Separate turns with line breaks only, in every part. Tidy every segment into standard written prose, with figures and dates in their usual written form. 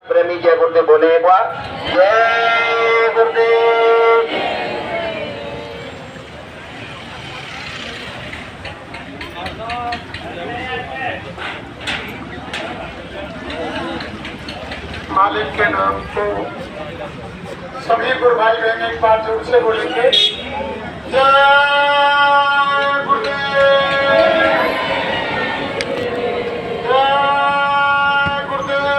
प्रेमी जय गुरुदेव बोले एक बार जय गुरुदेव।
मालिक के नाम को सभी गुरु भाई बहन एक बार जोर से बोलेंगे जय गुरुदेव जय गुरुदेव।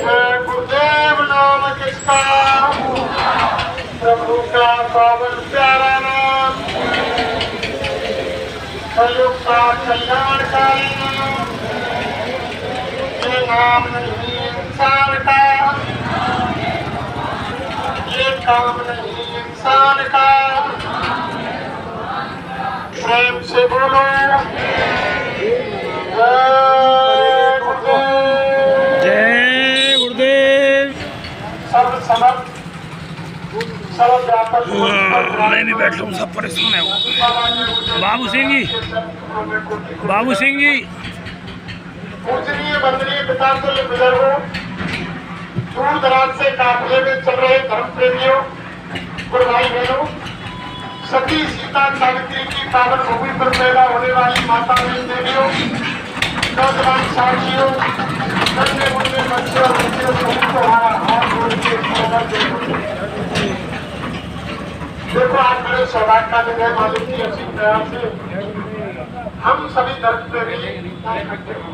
जय गुरुदेव नाम किसका, प्रभु का पावन प्यारा नाम, कलयुग का कल्याणकारी नाम। ये नाम नहीं इंसान का, ये काम नहीं इंसान का। प्रेम से बोलो जय गुरुदेव।
जय गुरुदेव।
सर्व समर्थ सर्व व्यापक
मैं भी बैठ लूँ, सब परेशान है वो। बाबू सिंह जी, बाबू सिंह जी।
पूजनीय वंदनीय पितातुल्य बुजुर्गों, दूर दराज से काफिले में चल रहे धर्म प्रेमियों, गुरु भाई बहनों, सती सीता सावित्री की पावन भूमि पर पैदा होने वाली माता देवियों, नौजवान साथियों, नन्हे मुन्ने बच्चों और बच्चियों, सभी को हमारा हाथ जोड़ के देखो आज मेरे सौभाग्य का दिन है। मालिक की अच्छी दया से हम सभी धर्म प्रेमी इकट्ठे हों।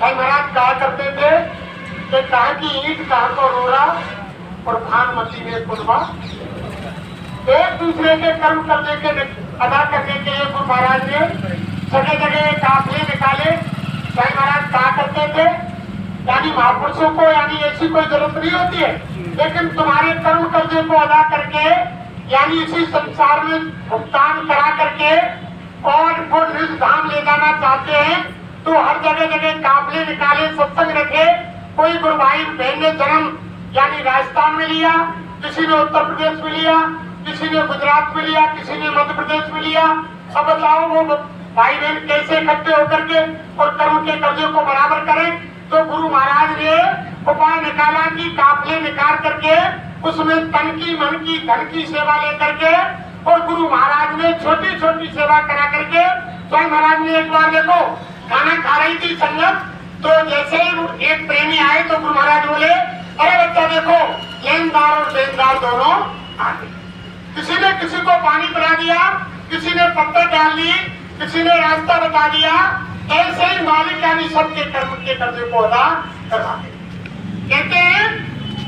भाई महाराज कहा करते थे कि कहा की ईंट कहा को रोड़ा और भानुमती ने कुलवा। एक दूसरे के कर्म करने के अदा करने के लिए गुरु महाराज ने जगह जगह काफिले निकाले। भाई महाराज कहा करते थे यानी महापुरुषों को यानी ऐसी कोई जरूरत नहीं होती है, लेकिन तुम्हारे कर्म कर्जे को अदा करके यानी इसी संसार में भुगतान करा करके और वो निज धाम ले जाना चाहते हैं तो हर जगह जगह काफिले निकाले, सत्संग रखे। कोई गुरु भाई बहन ने जन्म यानी राजस्थान में लिया, किसी ने उत्तर प्रदेश में लिया, किसी ने गुजरात में लिया, किसी ने मध्य प्रदेश में लिया। अब बताओ वो भाई बहन कैसे इकट्ठे होकर के और कर्म के कर्जे को बराबर करें। तो गुरु महाराज ने उपाय निकाला कि काफिले निकाल करके उसमें तन की मन की धन की सेवा लेकर के और गुरु महाराज ने छोटी छोटी सेवा करा करके स्वयं महाराज ने एक बार देखो खाना खा रही थी संगत, तो जैसे ही एक प्रेमी आए तो गुरु महाराज बोले अरे बच्चा देखो लेनदार और देनदार दोनों आ गए। किसी ने किसी को पानी पिला दिया, किसी ने पत्थर डाल दिए, किसी ने रास्ता बता दिया। ऐसे ही मालिक यानी सबके कर्म के कर्जे को अदा करवा दे। कहते हैं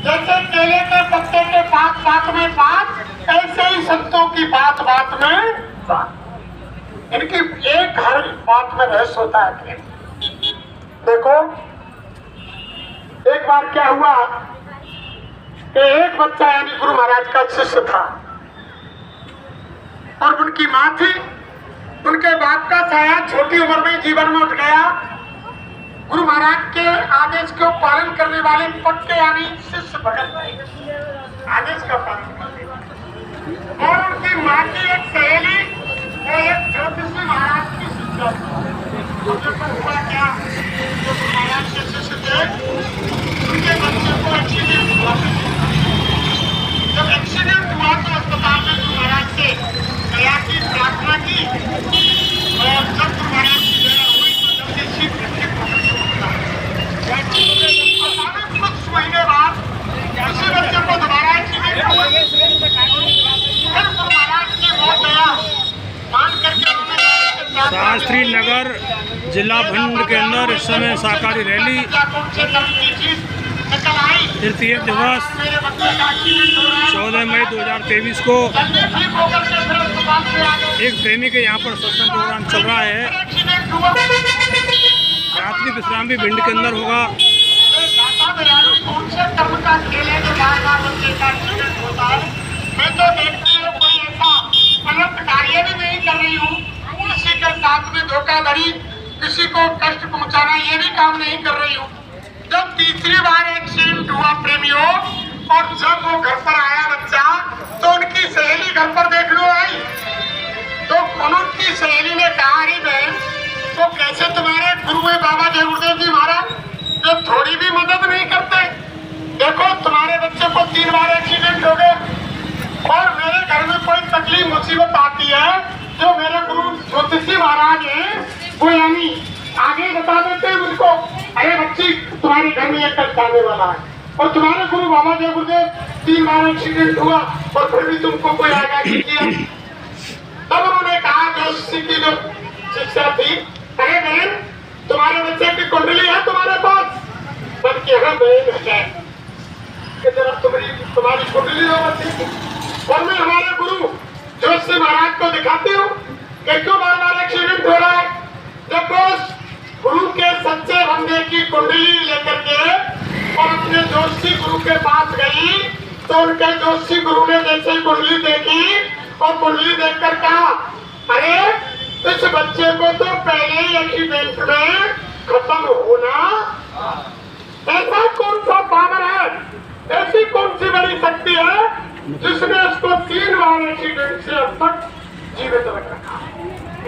जैसे केले के पत्ते के बात बात में बात, ऐसे ही संतों की बात बात में बात। इनकी एक हर बात में रहस्य होता है। देखो एक बार क्या हुआ कि एक बच्चा यानी गुरु महाराज का शिष्य था और उनकी माँ थी। उनके बाप का साया छोटी उम्र में जीवन में उठ गया। गुरु महाराज के आदेश को पालन करने वाले पक्के यानी शिष्य भगत आदेश का पालन करने वाले। और उनकी माँ की एक सहेली वो एक ज्योतिषी महाराज की शिष्या हुआ क्या, जो गुरु महाराज के शिष्य थे उनके बच्चे को एक्सीडेंट हुआ। जब एक्सीडेंट हुआ तो अस्पताल में गुरु महाराज से दया की प्रार्थना की और जब गुरु महाराज की दया हुई तो जल्दी शीत अचानक कुछ महीने बाद उसी बच्चे को दोबारा एक्सीडेंट हुआ। फिर गुरु महाराज की बहुत दया मान करके
शास्त्री नगर जिला भिंड के अंदर इस समय शाकाहारी रैली तृतीय दिवस 14 मई 2023 को एक प्रेमी के यहाँ पर सत्संग प्रोग्राम चल रहा है। रात्रि विश्राम भी भिंड के अंदर होगा।
मैं तो देखती हूँ कोई ऐसा अनर्थ कार्य भी नहीं कर रही हूँ, किसी के साथ में धोखाधड़ी, किसी को कष्ट पहुँचाना ये भी काम नहीं कर रही हूँ। जब तीसरी बार एक्सीडेंट हुआ प्रेमियों और जब वो घर पर आया बच्चा तो उनकी सहेली घर पर देखने आई तो उनकी सहेली ने कहा अरे बहन देखो कैसे तुम्हारे गुरु है बाबा जय गुरुदेव जी महाराज, जो थोड़ी भी मदद नहीं करते। देखो तुम्हारे बच्चे को 3 बार एक्सीडेंट हो गए, और मेरे घर में कोई तकलीफ मुसीबत आती है, जो मेरे गुरु ज्योतिषी महाराज हैं वो यानी आगे बता देते हैं मुझको, अरे बच्ची तुम्हारे घर में एक कष्ट आने वाला है। और तुम्हारे गुरु बाबा जय गुरुदेव 3 बार एक्सीडेंट हुआ और फिर भी तुमको कोई आगाह नहीं किया। तब उन्होंने कहा ज्योतिषी की जो शिक्षा थी, अरे बहन तुम्हारे बच्चे की कुंडली है तुम्हारे पास, बल्कि हाँ बहन है कि जरा तुम्हारी कुंडली हो बच्चे की। और मैं हमारे गुरु ज्योतिषी महाराज को दिखाती हूँ कि क्यों बार बार एक्सीडेंट हो रहा है। जब उस गुरु के सच्चे बंदे की कुंडली लेकर के और अपने ज्योतिषी गुरु के पास गई, तो उनके ज्योतिषी गुरु ने जैसे कुंडली देखी और कुंडली देखकर कहा, अरे इस बच्चे को तो पहले ही एक्सीडेंट में खत्म होना, ऐसा कौन सा पावर है, ऐसी कौन सी बड़ी शक्ति है जिसने उसको 3 बार एक्सीडेंट से अब तक जीवित रख रखा।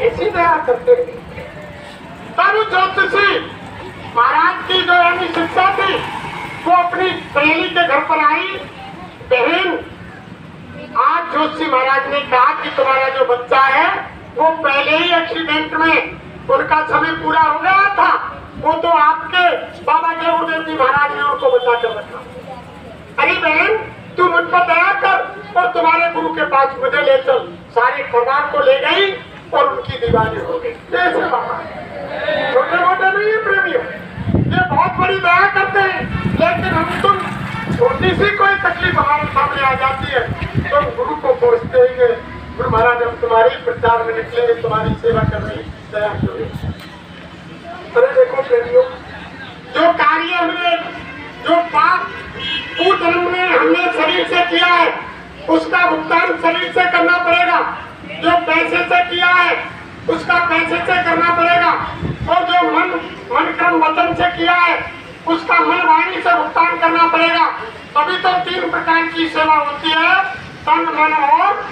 ऐसी दया करते हैं। तब ज्योतिषी महाराज की जो यानी शिक्षा थी वो अपनी सहेली के घर पर आई, बहन आज ज्योतिषी महाराज ने कहा कि तुम्हारा जो बच्चा है वो पहले ही एक्सीडेंट में उनका समय पूरा हो गया था, वो तो आपके बाबा जय गुरुदेव जी महाराज ने उनको बचा कर रखा। अरे बहन तू मुझ पर दया कर और तुम्हारे गुरु के पास मुझे ले चल। सारे परिवार को ले गई और उनकी दीवानी हो गई। कैसे बाबा छोटे मोटे नहीं है प्रेमियों, ये बहुत बड़ी दया करते हैं, लेकिन हम तुम छोटी सी कोई तकलीफ हमारे सामने आ जाती है तो गुरु को पहुंचते ही गुरु महाराज हम तुम्हारी प्रचार में निकलेंगे, तुम्हारी सेवा करने दया करेंगे। अरे देखो प्रेमियों, जो कार्य हमने जो पाप जन्म में हमने शरीर से किया है उसका भुगतान शरीर से करना पड़ेगा, जो पैसे से किया है उसका पैसे से करना पड़ेगा, और जो मन कर्म वचन से किया है उसका मन वाणी से भुगतान करना पड़ेगा। तभी तो 3 प्रकार की सेवा होती है, तन मन और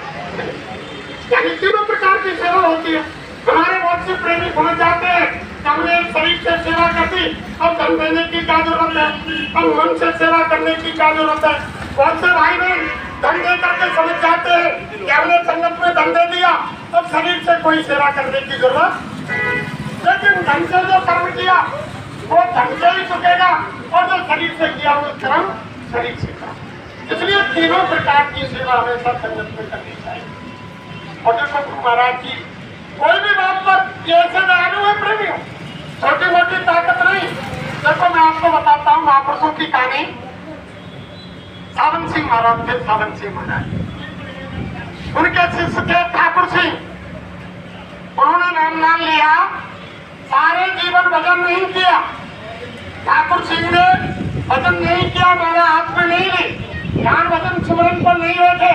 यानी 3 प्रकार की सेवा होती है। हमारे बहुत से प्रेमी पहुंच जाते हैं, हमने शरीर से सेवा कर दी, अब धन देने की क्या जरूरत है, अब मन से सेवा करने की क्या जरूरत है। बहुत से भाई बहन धन दे करके समझ जाते हैं कि हमने संगत में धन दे दिया, अब शरीर से कोई सेवा करने की जरूरत, लेकिन धन से जो कर्म किया वो धन से ही चुकेगा, और जो शरीर से किया वो कर्म शरीर से करा। इसलिए 3 प्रकार की सेवा हमेशा संगत में करनी चाहिए। और देखो गुरु महाराज जी कोई भी बात पर ऐसे दयालु है प्रेमियों, छोटी मोटी ताकत नहीं। देखो मैं आपको बताता हूँ महापुरुषों की कहानी। सावन सिंह महाराज थे, सावन सिंह महाराज, उनके शिष्य थे ठाकुर सिंह। उन्होंने नाम लिया, सारे जीवन भजन नहीं किया। ठाकुर सिंह ने भजन नहीं किया, मेरा हाथ में नहीं ली, ध्यान भजन सुमरन पर नहीं बैठे।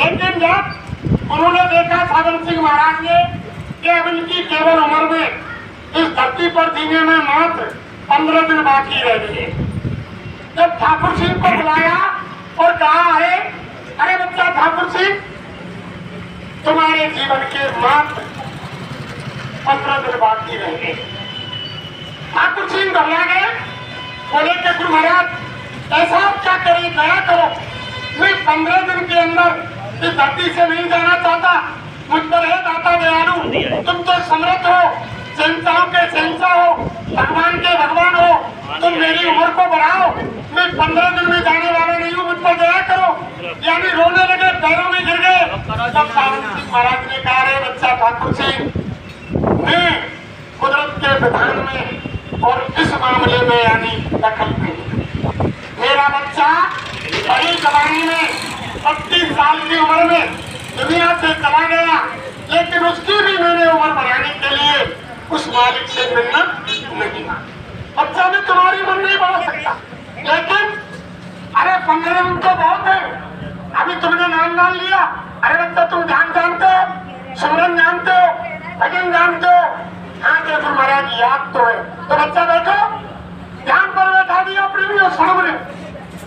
लेकिन जब उन्होंने देखा सावन सिंह महाराज ने कि अब इनकी केवल उम्र में इस धरती पर जीने में मात्र 15 दिन बाकी रह गए, जब ठाकुर सिंह को बुलाया और कहा, अरे बच्चा ठाकुर सिंह तुम्हारे जीवन के मात्र 15 दिन बाकी रह गए। ठाकुर सिंह घबरा गए, बोले कि गुरु महाराज ऐसा आप क्या करें, दया करो, मैं 15 दिन के अंदर इस धरती से नहीं जाना चाहता, मुझ पर है दाता दयालु, तुम तो समर्थ हो, शहंशाहों के शहंशाह हो, भगवान के भगवान हो, तुम मेरी उम्र को बढ़ाओ, मैं 15 दिन में जाने वाला नहीं हूँ, मुझ पर दया करो। यानी रोने लगे, पैरों में गिर गए। तब सावन सिंह महाराज ने कहा, अरे बच्चा ठाकुर सिंह, मैं कुदरत के विधान में और इस मामले में यानी दखल नहीं। मेरा बच्चा बड़ी जवानी में 32 साल की उम्र में दुनिया से चला गया, लेकिन उसकी भी मैंने उम्र बढ़ाने के लिए उस मालिक से मिन्नत नहीं मांगी। बच्चा भी तुम्हारी उम्र नहीं बढ़ा सकता, लेकिन अरे 15 दिन तो बहुत है, अभी तुमने नाम लिया। अरे बच्चा तुम ध्यान जानते हो, सुमरन जानते हो, भजन जानते हो, हाँ देखो महाराज याद तो है, तो बच्चा बैठो, ध्यान पर बैठा दिया प्रेमियों सामने,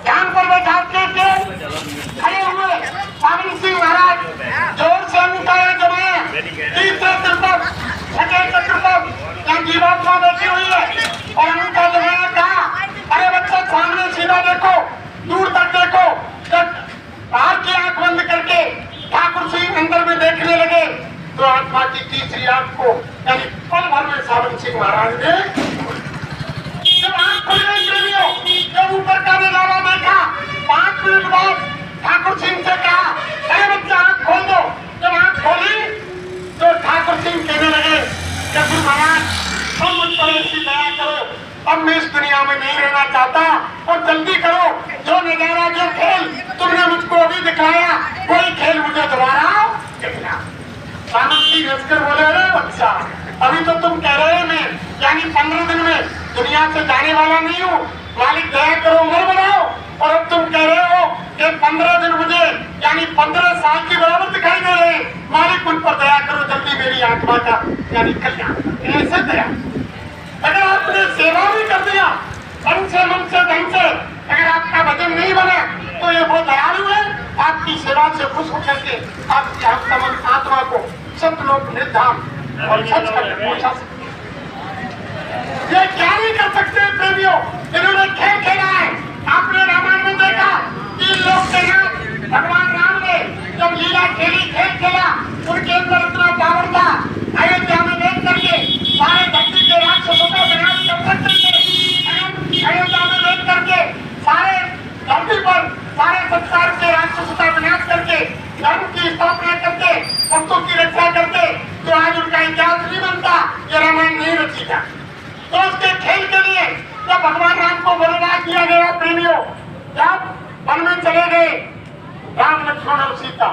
ध्यान पर बैठा के खड़े हुए सावन सिंह महाराज जोर से अंकार जमाया, तीसरा चतुर्थक, छठे चतुर्थक, जीवात्मा बैठी हुई है और उनका जमाना कहा, अरे बच्चा सामने सीधा देखो, दूर तक देखो। जब बाहर की आंख बंद करके ठाकुर सिंह अंदर में देखने लगे तो आत्मा की तीसरी आंख को यानी पल भर में सावन सिंह महाराज ने जब आंख खुल गई, जब ऊपर का नजारा देखा, 5 मिनट बाद ठाकुर सिंह से कहा, अरे बच्चा आंख खोल दो। जब आंख खोली तो ठाकुर सिंह कहने लगे, गुरु महाराज तुम मुझ पर ऐसी दया करो, अब मैं इस दुनिया में नहीं रहना चाहता और जल्दी करो, जो नजारा जो खेल तुमने मुझको अभी दिखाया वही खेल मुझे दोबारा दिखना। सावन सिंह हंसकर बोले, अरे बच्चा अभी तो तुम कह रहे मैं यानी 15 दिन में दुनिया से जाने वाला नहीं हूँ, मालिक दया करो उम्र बढ़ाओ, और अब तुम कह रहे हो कि 15 दिन मुझे यानी 15 साल के बराबर दिखाई दे रहे, मालिक उन पर दया करो, जल्दी मेरी आत्मा का यानी कल्याण। ऐसे दया अगर आपने सेवा भी कर दिया मन से धन से, अगर आपका भजन नहीं बना तो ये बहुत दयालु है, आपकी सेवा से खुश होकर के आपकी आत्मा को सतलोक निर्धाम और सच करके पहुंचा सकते। ये क्या नहीं कर सकते प्रेमियों, इन्होंने खेल खेला है। आपने रामायण में देखा 3 लोग के नाथ भगवान राम ने जब लीला खेली, खेल खेला, उनके अंदर इतना पावर था, अयोध्या में देख करके सारे धरती के राक्षसों का विनाश कर सकते थे। अयोध्या में देख करके सारे धरती पर सारे संसार के राक्षसों का विनाश करके धर्म की स्थापना करते, भक्तों की रक्षा करते, तो आज उनका इतिहास नहीं बनता, ये रामायण नहीं रची था। तो उसके खेल के लिए जब भगवान राम को वरदान दिया गया प्रेमियों, जब वन में चले गए राम लक्ष्मण और सीता,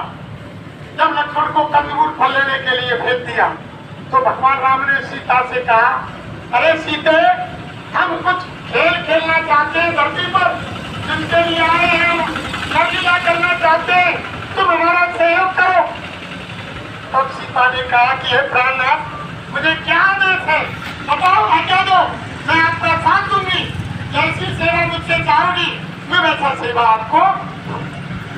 जब लक्ष्मण को कंदमूल फल लेने के लिए भेज दिया तो भगवान राम ने सीता से कहा, अरे सीते हम कुछ खेल खेलना चाहते हैं धरती पर, जिनके लिए आए हैं हम लीला करना चाहते हैं, तुम हमारा सहयोग करो। तब सीता ने कहा कि हे प्राणनाथ मुझे क्या आदेश है, बताओ, आज्ञा दो, मैं आपका साथ दूंगी, जैसी सेवा मुझसे चाहोगी मैं वैसा सेवा आपको।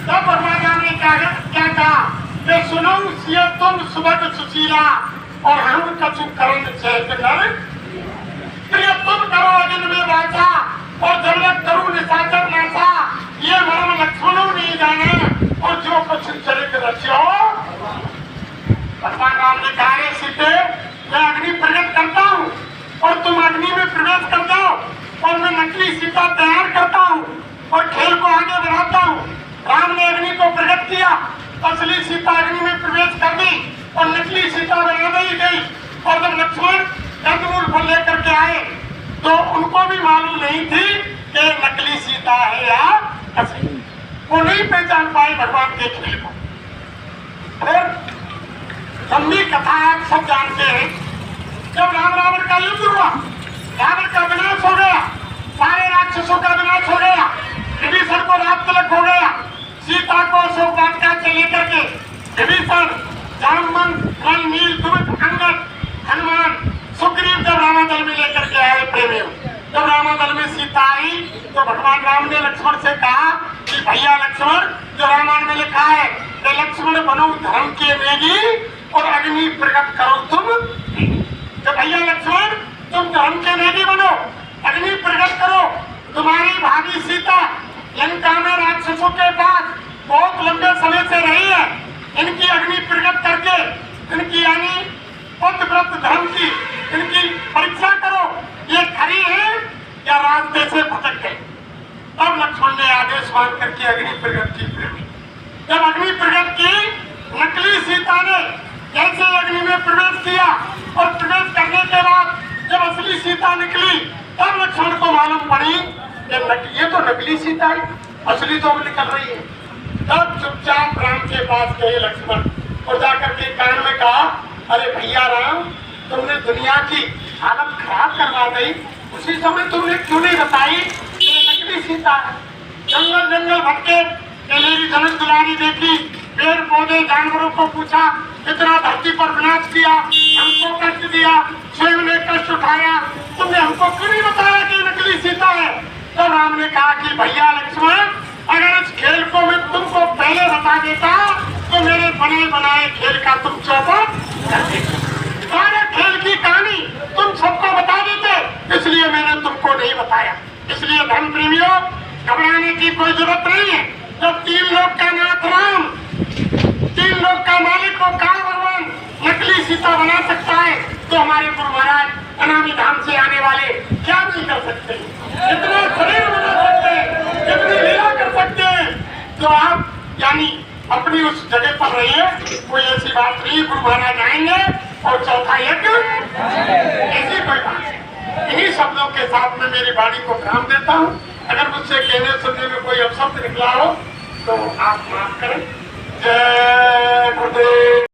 तब भगवान राम ने क्या कहा कि सुनो सिय तुम सुभग सुशीला और हम कछु करण चैत नर, प्रिय तुम करो अजिन में वाचा और जरूरत करूं निशाचर नासा, ये मर्म लक्ष्मणों नहीं जाने और जो कुछ चरित रचो। भगवान राम ने कहा, रे सीते मैं अग्नि प्रकट करता हूँ और तुम अग्नि में प्रवेश कर जाओ और मैं नकली सीता तैयार करता हूँ और खेल को आगे बढ़ाता हूँ। राम ने अग्नि को प्रकट किया, असली सीता अग्नि में प्रवेश कर दी और नकली सीता बना दी गई। और जब लक्ष्मण कंदमूल फल लेकर के आए तो उनको भी मालूम नहीं थी कि नकली सीता है या असली, वो नहीं पहचान पाए भगवान के खेल को। और लंबी कथा आप सब जानते हैं, जब राम रावण का युद्ध हुआ, रावण का विनाश हो गया, सारे राक्षसों का विनाश हो गया, विभीषण को रात तिलक हो गया, सीता को अशोक वाटिका से लेकर के विभीषण, जामवन, वन, नील, दुर्ग, अंगद, हनुमान, सुग्रीव जब रामादल में लेकर के आए प्रेमियों, जब रामादल में सीता आई तो भगवान राम ने लक्ष्मण से कहा कि भैया लक्ष्मण, जो रामायण में लिखा है कि लक्ष्मण बनो धर्म के मेघी और अग्नि प्रकट करो तुम। तो भैया लक्ष्मण तुम धर्म के मेघी बनो, अग्नि प्रकट करो। तुम्हारी भाभी सीता लंका में राक्षसों के पास बहुत लंबे समय से रही है, इनकी अग्नि प्रकट करके इनकी यानी पद व्रत धर्म की इनकी परीक्षा करो, ये खरी है या रास्ते से भटक गए। तब लक्ष्मण ने आदेश मान करके अग्नि प्रकट की। जब अग्नि प्रकट की, नकली सीता ने जैसे अग्नि में प्रवेश किया और प्रवेश करने के बाद जब असली सीता निकली तब लक्ष्मण को मालूम पड़ी ये तो नकली सीता है, असली तो निकल रही है। तब चुपचाप राम के पास गए लक्ष्मण और जाकर के कान में कहा, अरे भैया राम, तुमने दुनिया की हालत खराब करवा दी, उसी समय तुमने क्यों नहीं बताई कि नकली सीता है। जंगल जंगल भटके, मेरी जनक दुलारी देखी, पेड़ पौधे जानवरों को पूछा, इतना धरती पर विनाश किया, हमको कष्ट दिया, स्वयं ने कष्ट उठाया, तुमने हमको क्यों नहीं बताया कि नकली सीता है। तो राम ने कहा कि भैया लक्ष्मण, अगर इस खेल को मैं तुमको पहले बता देता तो मेरे बने बनाए खेल का तुम चौपट कर देते। सारे खेल की कहानी तुम सबको इसलिए मैंने तुमको नहीं बताया। इसलिए धर्म प्रेमियों, घबराने की कोई जरूरत नहीं है। जब 3 लोक का नाथ राम, 3 लोक का मालिक को काल भगवान नकली सीता बना सकता है, तो हमारे गुरु महाराज अनामी धाम से आने वाले क्या नहीं कर सकते? इतना शरीर बना सकते हैं, इतनी लीला कर सकते हैं। तो आप यानी अपनी उस जगह पर रहिए, कोई ऐसी बात नहीं। गुरु महाराज आएंगे और चौथा यज्ञ, ऐसी कोई बात नहीं। इन्हीं शब्दों के साथ में मेरी वाणी को विराम देता हूँ। अगर मुझसे कहने सुनने में कोई अपशब्द निकला हो तो आप माफ करें। जय गुरुदेव।